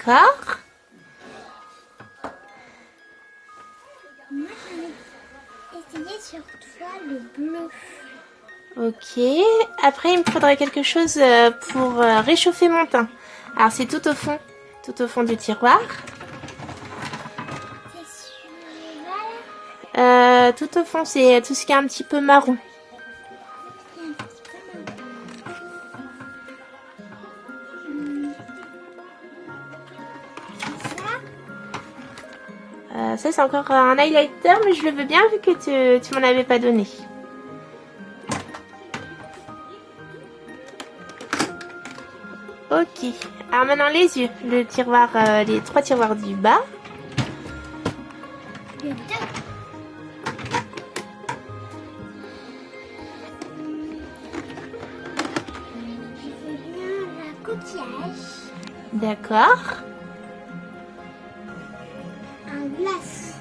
D'accord. Moi, j'en ai essayé sur toi le bleu. Ok. Après, il me faudrait quelque chose pour réchauffer mon teint. Alors, c'est tout au fond du tiroir. C'est celui-là. Tout au fond, c'est tout ce qui est un petit peu marron. Il y a un petit peu marron. Ça. Ça, c'est encore un highlighter, mais je le veux bien vu que tu m'en avais pas donné. Ok. Alors maintenant, les yeux. Le tiroir, les 3 tiroirs du bas. Le 2. Je veux bien la coquillage. D'accord. Un glace.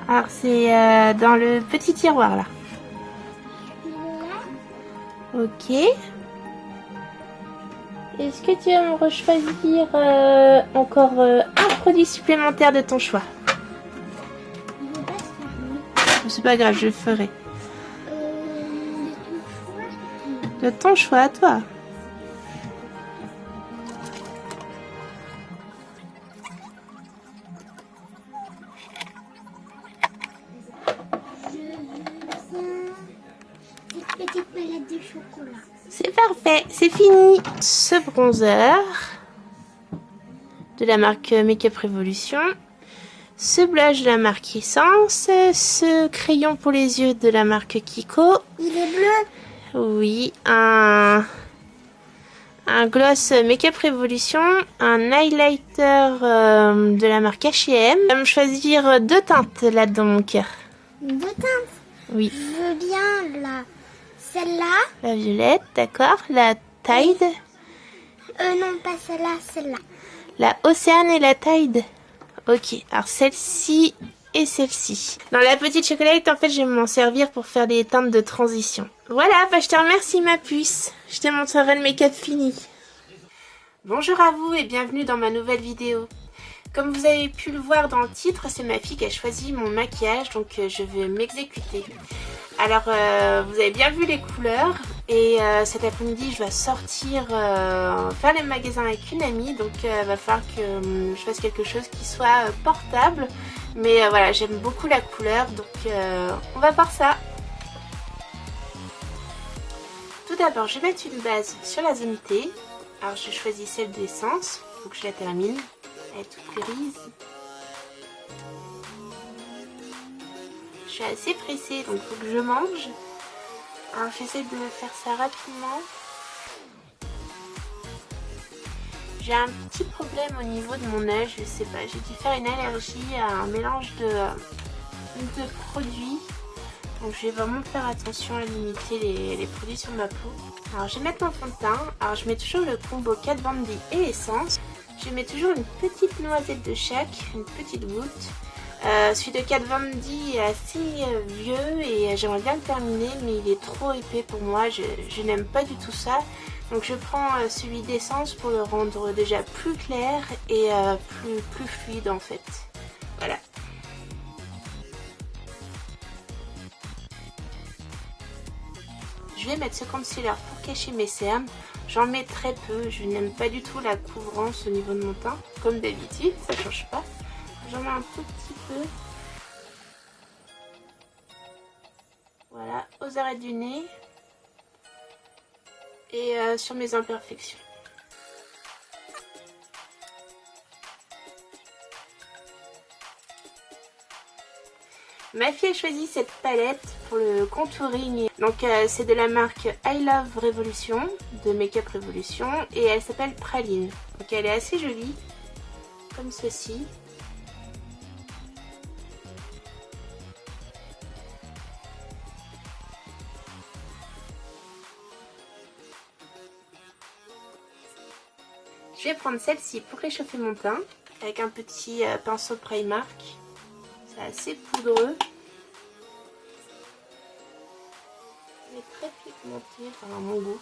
Alors, c'est dans le petit tiroir, là. Là. Ok. Est-ce que tu vas me rechoisir encore un produit supplémentaire de ton choix? Il ne veut pas se fermer. C'est pas grave, je le ferai. De ton choix. De ton choix, toi. Je veux bien cette petite palette de chocolat. C'est parfait, c'est fini. Ce bronzer de la marque Make-up Revolution. Ce blush de la marque Essence. Ce crayon pour les yeux de la marque Kiko. Il est bleu. Oui, un gloss Make-up Revolution, un highlighter de la marque H&M. Je vais me choisir 2 teintes là dans mon cœur. 2 teintes. Oui, Je veux bien celle-là. la violette, d'accord. La Tide, Non, pas celle-là, celle-là. la Océane et la Tide. Ok, alors celle-ci et celle-ci. Dans la petite chocolate, en fait, je vais m'en servir pour faire des teintes de transition. Voilà, bah, je te remercie ma puce. Je te montrerai le make-up fini. Bonjour à vous et bienvenue dans ma nouvelle vidéo. Comme vous avez pu le voir dans le titre, c'est ma fille qui a choisi mon maquillage, donc je vais m'exécuter. Alors, vous avez bien vu les couleurs, et cet après-midi, je dois sortir faire les magasins avec une amie, donc il va falloir que je fasse quelque chose qui soit portable. Mais voilà, j'aime beaucoup la couleur, donc on va voir ça. Tout d'abord, je vais mettre une base sur la zone T. Alors, je choisis celle d'essence, il faut que je la termine. Elle est toute grise. Je suis assez pressée, donc il faut que je mange. Alors j'essaie de faire ça rapidement. J'ai un petit problème au niveau de mon œil, je sais pas. J'ai dû faire une allergie à un mélange de produits. Donc je vais vraiment faire attention à limiter les produits sur ma peau. Alors je vais mettre mon fond de teint. Alors je mets toujours le combo Kat Von D et essence. Je mets toujours une petite noisette de chaque, une petite goutte. Celui de Kat Von D est assez vieux et j'aimerais bien le terminer, mais il est trop épais pour moi. Je n'aime pas du tout ça. Donc je prends celui d'essence pour le rendre déjà plus clair et plus fluide en fait. Voilà. Je vais mettre ce concealer pour cacher mes cernes. J'en mets très peu, je n'aime pas du tout la couvrance au niveau de mon teint, comme d'habitude, ça change pas. J'en mets un tout petit peu. Voilà, aux arrêts du nez. Et sur mes imperfections. Ma fille a choisi cette palette pour le contouring. Donc c'est de la marque I Love Revolution, de Make-up Revolution, et elle s'appelle Praline. Donc elle est assez jolie, comme ceci. Je vais prendre celle-ci pour réchauffer mon teint, avec un petit pinceau Primark. C'est assez poudreux. Il est très pigmenté, enfin à mon goût.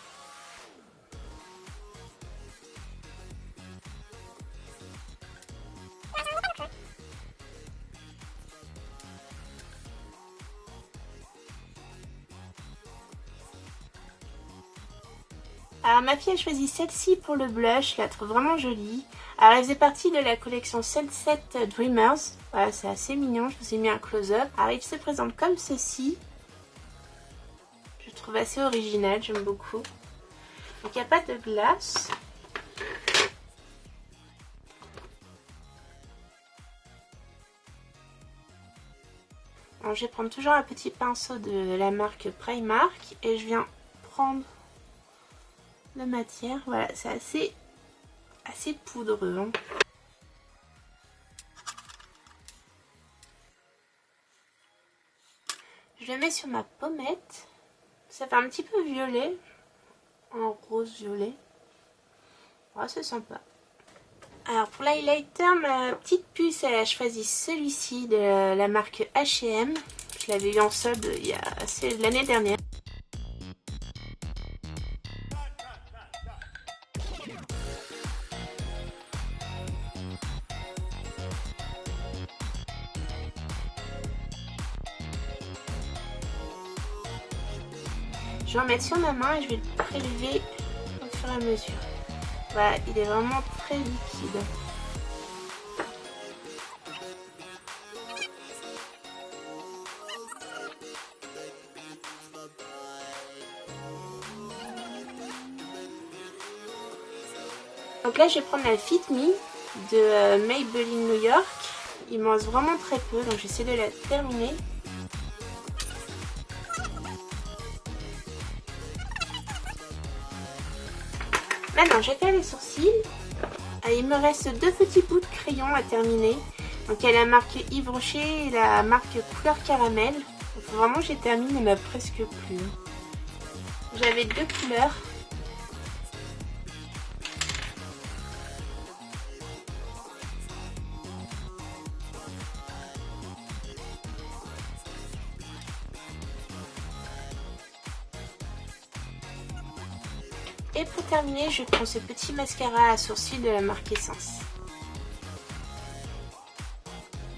Alors ma fille a choisi celle-ci pour le blush, je la trouve vraiment jolie. Alors elle faisait partie de la collection Sunset Dreamers. Voilà, c'est assez mignon, je vous ai mis un close-up. Alors il se présente comme ceci. Je trouve assez original, j'aime beaucoup. Donc il n'y a pas de glace. Alors, je vais prendre toujours un petit pinceau de la marque Primark et je viens prendre la matière. Voilà, c'est assez poudreux. Hein. Je le mets sur ma pommette. Ça fait un petit peu violet, en rose violet. Oh, c'est sympa. Alors pour l'highlighter, ma petite puce, elle a choisi celui-ci de la marque H&M. Je l'avais eu en solde l'année dernière. Je vais en mettre sur ma main et je vais le prélever au fur et à mesure. Voilà, il est vraiment très liquide. Donc là, je vais prendre la Fit Me de Maybelline New York. Il m'en reste vraiment très peu, donc j'essaie de la terminer. Maintenant, je vais faire les sourcils. Il me reste 2 petits bouts de crayon à terminer. Donc il y a la marque Yves Rocher et la marque Couleur Caramel. Il faut vraiment que je les termine, il m'a presque plus. J'avais 2 couleurs. Et pour terminer, je prends ce petit mascara à sourcils de la marque Essence.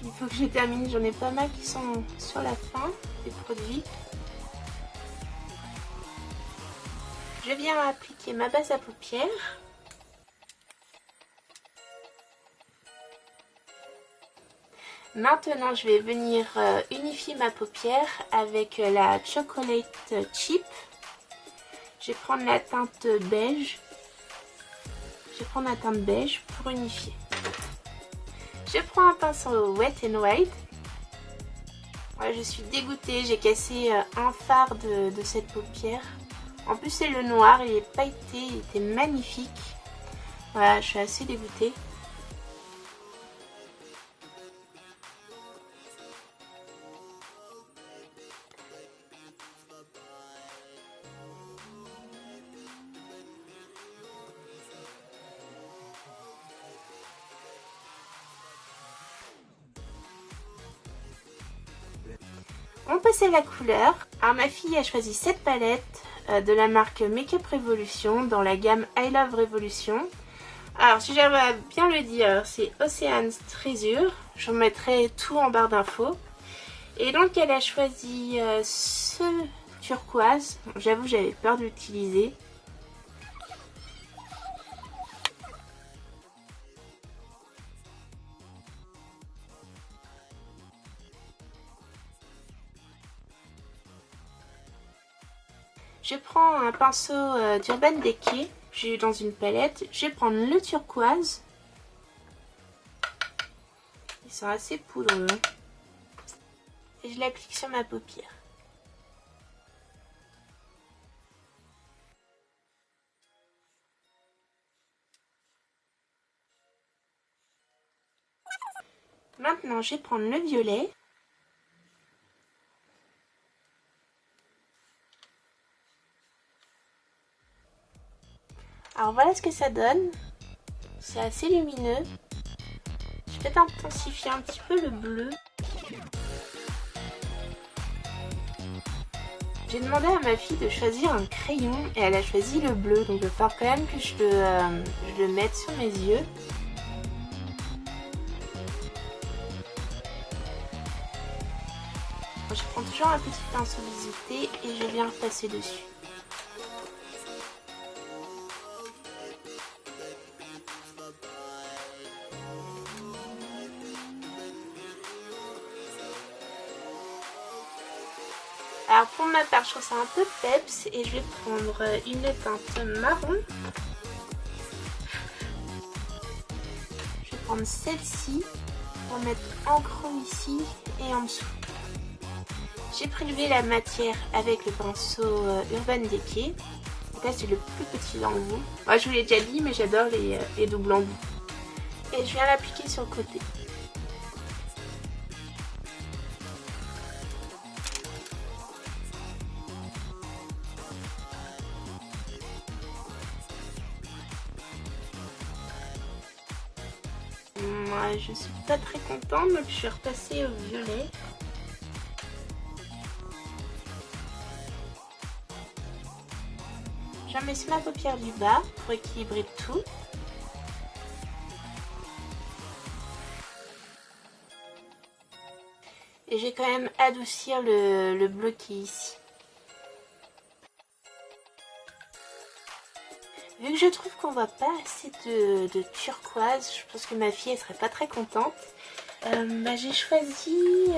Il faut que je termine, j'en ai pas mal qui sont sur la fin des produits. Je viens appliquer ma base à paupières. Maintenant, je vais venir unifier ma paupière avec la Chocolate Chip. Je vais prendre la teinte beige. Pour unifier. Je prends un pinceau Wet n Wild. Ouais, je suis dégoûtée, j'ai cassé un fard de cette paupière. En plus c'est le noir, il est pailleté, il était magnifique. Voilà, je suis assez dégoûtée. On passe à la couleur. Alors ma fille a choisi cette palette de la marque Makeup Revolution dans la gamme I Love Revolution. Alors si j'arrive à bien le dire, c'est Ocean's Treasure. Je vous mettrai tout en barre d'infos. Et donc elle a choisi ce turquoise. J'avoue j'avais peur de l'utiliser. Je prends un pinceau d'Urban Decay, j'ai eu dans une palette. Je vais prendre le turquoise. Ils sont assez poudreux. Et je l'applique sur ma paupière. Maintenant, je vais prendre le violet. Alors voilà ce que ça donne. C'est assez lumineux. Je vais peut-être intensifier un petit peu le bleu. J'ai demandé à ma fille de choisir un crayon et elle a choisi le bleu. Donc il va falloir quand même que je le mette sur mes yeux. Je prends toujours un petit pinceau visité et je viens repasser dessus. Alors pour ma part, je trouve ça un peu peps et je vais prendre une teinte marron. Je vais prendre celle-ci pour mettre en creux ici et en dessous. J'ai prélevé la matière avec le pinceau Urban Decay. Donc là c'est le plus petit embout. Moi je vous l'ai déjà dit mais j'adore les doubles embouts. Et je viens l'appliquer sur le côté. Moi je suis pas très contente donc je suis repassée au violet. J'en mets sur ma paupière du bas pour équilibrer tout. Et je vais quand même adoucir le bleu qui est ici. Vu que je trouve qu'on voit pas assez de turquoise, je pense que ma fille elle serait pas très contente. J'ai choisi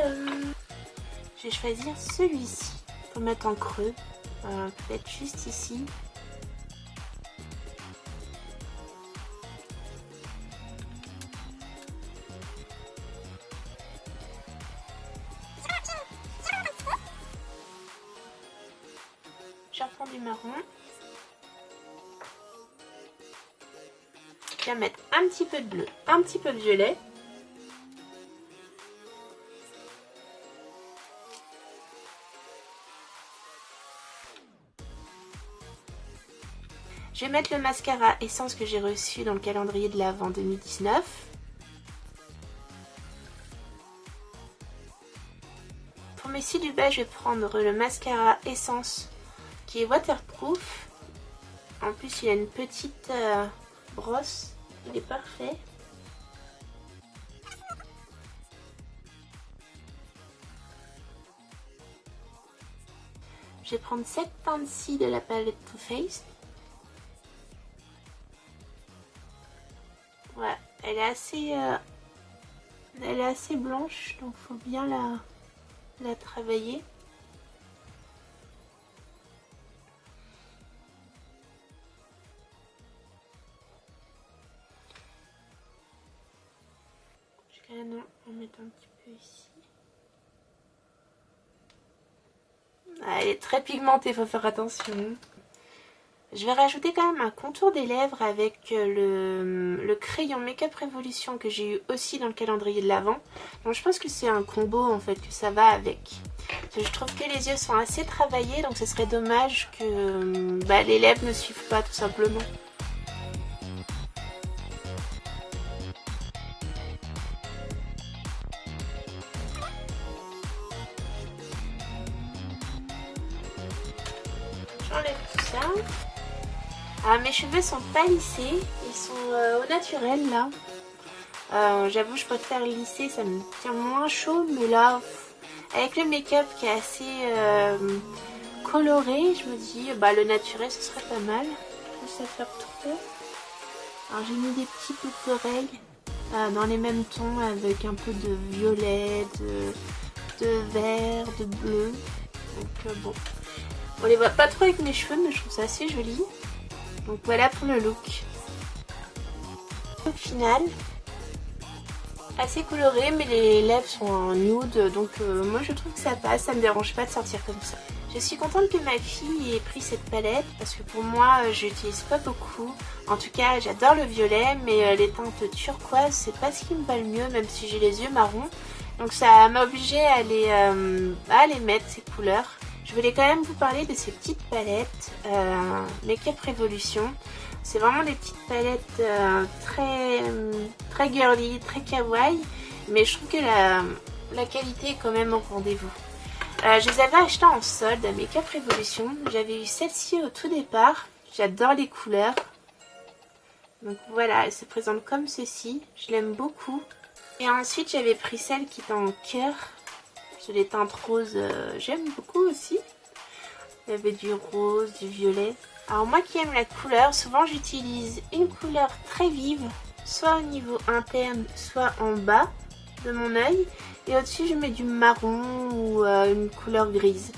celui-ci pour mettre en creux, peut-être juste ici. Je reprends du marron. Je vais mettre un petit peu de bleu, un petit peu de violet. Je vais mettre le mascara Essence que j'ai reçu dans le calendrier de l'Avent 2019. Pour mes cils du bas, je vais prendre le mascara Essence qui est waterproof. En plus, il a une petite brosse. Il est parfait. Je vais prendre cette teinte-ci de la palette Too Faced. Ouais, elle est assez blanche, donc faut bien la travailler. Je vais quand même en mettre un petit peu ici. Ah, elle est très pigmentée, faut faire attention. Je vais rajouter quand même un contour des lèvres avec le crayon Make-up Revolution que j'ai eu aussi dans le calendrier de l'Avent. Donc je pense que c'est un combo en fait, que ça va avec. Je trouve que les yeux sont assez travaillés, donc ce serait dommage que les lèvres ne suivent pas tout simplement. J'enlève tout ça. Ah, mes cheveux sont pas lissés, ils sont au naturel là. J'avoue je préfère lisser, ça me tient moins chaud, mais là avec le make-up qui est assez coloré, je me dis le naturel ce serait pas mal. Juste à faire tourner. Alors j'ai mis des petites boucles d'oreilles dans les mêmes tons avec un peu de violet, de vert, de bleu. Donc bon, on les voit pas trop avec mes cheveux mais je trouve ça assez joli. Donc voilà pour le look. Au final, assez coloré mais les lèvres sont en nude donc moi je trouve que ça passe, ça me dérange pas de sortir comme ça. Je suis contente que ma fille ait pris cette palette parce que pour moi je l'utilise pas beaucoup. En tout cas j'adore le violet mais les teintes turquoise c'est pas ce qui me va le mieux même si j'ai les yeux marrons. Donc ça m'a obligée à les mettre ces couleurs. Je voulais quand même vous parler de ces petites palettes Make-up Revolution. C'est vraiment des petites palettes très girly, très kawaii. Mais je trouve que la qualité est quand même au rendez-vous. Je les avais achetées en solde à Make-up Revolution. J'avais eu celle-ci au tout départ. J'adore les couleurs. Donc voilà, elle se présente comme ceci. Je l'aime beaucoup. Et ensuite j'avais pris celle qui est en cœur. Les teintes roses, j'aime beaucoup aussi. Il y avait du rose, du violet. Alors moi qui aime la couleur, souvent j'utilise une couleur très vive, soit au niveau interne, soit en bas de mon œil. Et au-dessus je mets du marron ou une couleur grise.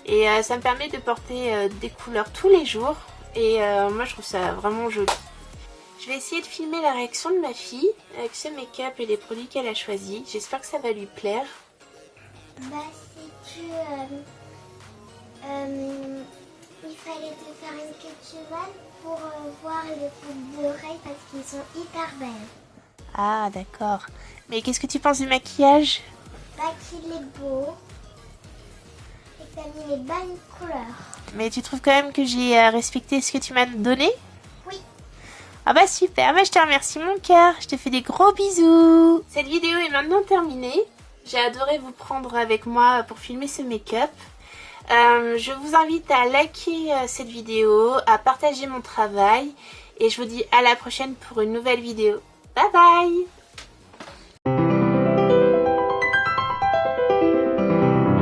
Et ça me permet de porter des couleurs tous les jours. Et moi je trouve ça vraiment joli. Je vais essayer de filmer la réaction de ma fille avec ce make-up et les produits qu'elle a choisis. J'espère que ça va lui plaire. Bah si tu... il fallait te faire une queue de cheval pour voir les boucles d'oreilles parce qu'ils sont hyper belles. Ah d'accord. Mais qu'est-ce que tu penses du maquillage? Bah qu'il est beau et que t'as mis les bonnes couleurs. Mais tu trouves quand même que j'ai respecté ce que tu m'as donné? Oui. Ah bah super, bah je te remercie mon cœur, je te fais des gros bisous. Cette vidéo est maintenant terminée. J'ai adoré vous prendre avec moi pour filmer ce make-up. Je vous invite à liker cette vidéo, à partager mon travail et je vous dis à la prochaine pour une nouvelle vidéo. Bye bye!